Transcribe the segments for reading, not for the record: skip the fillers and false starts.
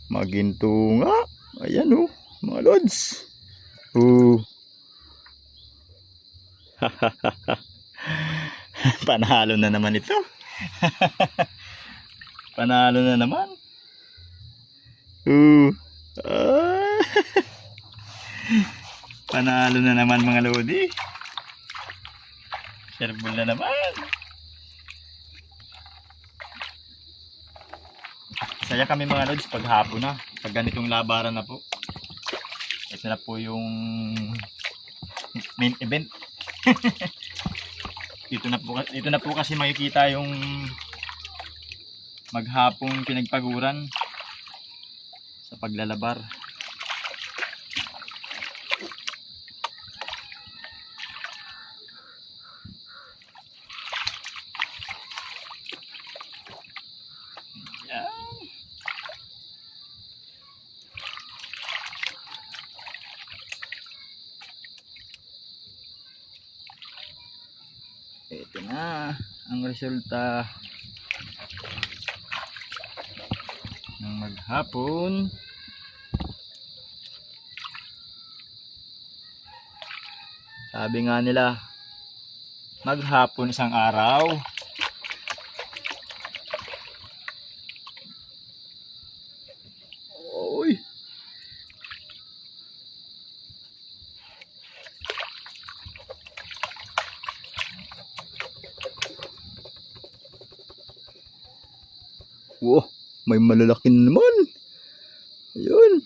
Maginto nga. Ayan oh, mga lods. Oh. Panalo na naman ito. Panalo na naman. Ah. Panalo na naman mga lodi. Shareable na naman. Saya kami mga lods pag hapon na. Pag ganitong labaran na po. Ito na po yung main event. Dito na po kasi makikita yung maghapong pinagpaguran sa paglalabar. Yan. Ito na ang resulta ng maghapon. Sabi nga nila, maghapon isang araw. Oy. Wow, may malalaki naman. Ayun.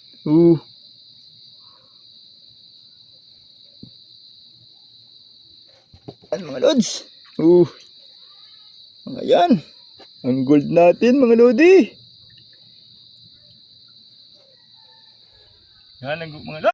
Ayan mga lods. Ayan. Ang gold natin mga lodi. Yan ang mga lods.